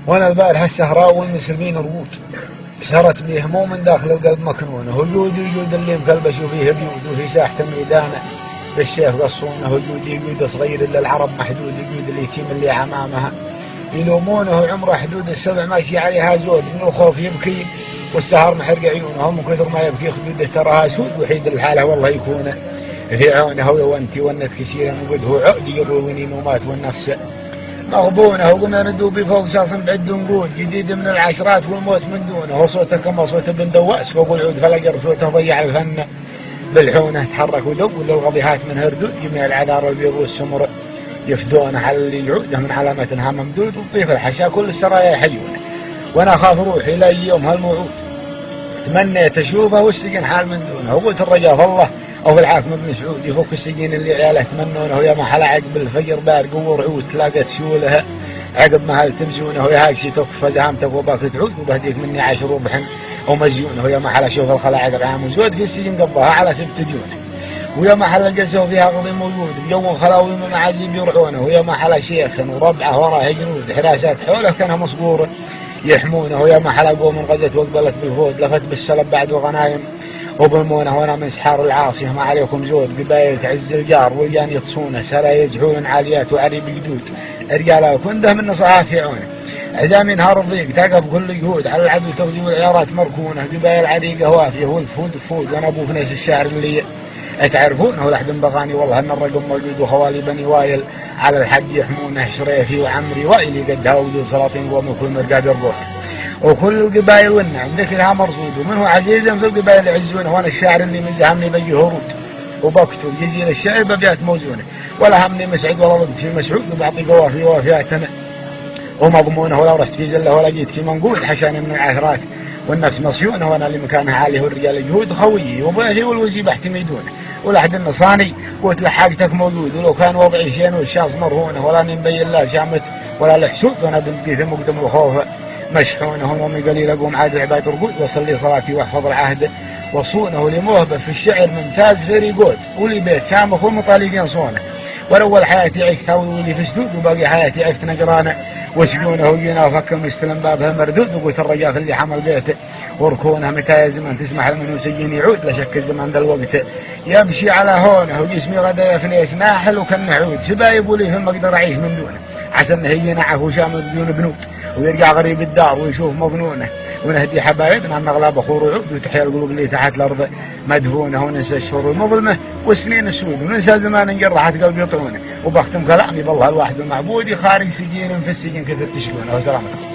وانا البارحة السهراء والمسلمين رقود سهرت بيه مو من داخل القلب مكنونه، وجود اللي مكلبش فيه بيود، وفي ساحة ميدانه بالسيف قصونه، وجود صغير الا العرب محدود، وجود اليتيم اللي عمامها يلومونه، عمره حدود السبع ماشي عليها زود، من الخوف يبكي والسهر محرق عيونه، من كثر ما يبكي خدوده تراها سود، وحيد الحاله والله يكون في عونه، وانت ونت كثيرا وقد هو عقد يرويني ومات والنفس مغبونه، وقم يردوا بفوق شاص بعد نقود جديد من العشرات والموت من دونه، وصوته كما صوت ابن دواس فوق العود فلقر صوته ضيع الفن بالحونه، تحرك ودق للغضيهات من هردود جميع العذار البيض والسمر يفدونه على اللي يعوده من علامتها ممدود، وطيف الحشا كل السرايا يحيونه، وانا اخاف روحي لا يوم هالموعود تمنيت اشوفه والسجن حال من دونه، وقلت الرجاء في الله او في الحاكم بن سعود يفك السجين اللي عياله تمنونه، ويا ما حلا عقب الفجر بارق ورعود تلاقت شولها عقب ما هل تمزونه، ويا هاكسي تكفى زهامتك وباك تعود، وبهديك مني 10 ربحن ومزيونه، ويا ما حلا شوف الخلاعق العام وزود في السجن قبضها على 6 ديونه، ويا ما حلا القسوه فيها قضي موجود بجو خلاوي من عجيب يرعونه، ويا ما حلا شيخ وربعه وراه جنود حراسات حوله كانها مصبوره يحمونه، ويا ما حلا قوم من غزت واقبلت بالفوت لفت بالسلب بعد وغنايم وبالمونه، وانا من سحار العاصيه ما عليكم زود، قبايل تعز الجار والجان يطصونه، سرايا يزحون عاليات وعريب جدود، رجاله كنده من نصعها في عونه، عزامي نهار الضيق تقف كل جهود على العدو تغزي والعيارات مركونه، قبايل عريقه وافيه والفود فود، وانا ابو فنيس الشاعر اللي تعرفونه لحد بغاني والله ان الرقم موجود، وخوالي بني وايل على الحق يحمونه، شريفي وعمري وايلي قدها وجود سلاطين قوم كل مرقاد الروح، وكل القبائل والنعم ذكرها مرصود، ومنه عزيزا في القبائل يعزونه، وانا الشاعر اللي مزهمني بيجي هرود وبكتب جزيل الشعر ببيات موزونه، ولا همني مسعد ولا ضد في مسعود، وبعطي قوافي وافياتنا ومضمونه، ولا رحت في زله ولا جيت في منقود حشاني من العثرات والنفس مصيونه، وانا اللي مكانها عالي والرجال جهود خويي وضيفي والوزي بحتميدونه، ولحد النصاني قلت لحاجتك موجود، ولو كان وضعي شين والشاص مرهونه، ولا نبين لا شامت ولا الحسود، وانا بنقي في مقدم الخوف مشحونه، ونومي قليل اقوم عاد العباد رقود، واصلي صلاتي واحفظ العهد وصونه، لموهبه في الشعر ممتاز غير يقود، ولي بيت شامخ والمطالقين صونه، والاول حياتي عشت ولي في سدود، وباقي حياتي عشت نقرانه وسجونه، وجينا وفك مستلم بابها مردود، وقلت الرجاء في اللي حمل بيته وركونه، متى يا زمان تسمح المنو سجين يعود، لا شك الزمان ذا الوقت يمشي على هونه، وجسمي غدا يفليس ناحل وكالنعود، سبايب ولي في المقدر اعيش من دونه، عسى انه ينعف وشامل بدون بنود، ويرجع غريب الدار ويشوف مظنونه، ونهدي حبايبنا ان اغلى بخور وعود، وتحيا القلوب اللي تحت الارض مدفونه، وننسى الشهور المظلمه والسنين السود، وننسى زمان انجرحت قلبي طعونه، وبختم كلامي بالله الواحد المعبود خارج سجين في السجن كثر تشكونه، وسلامتكم.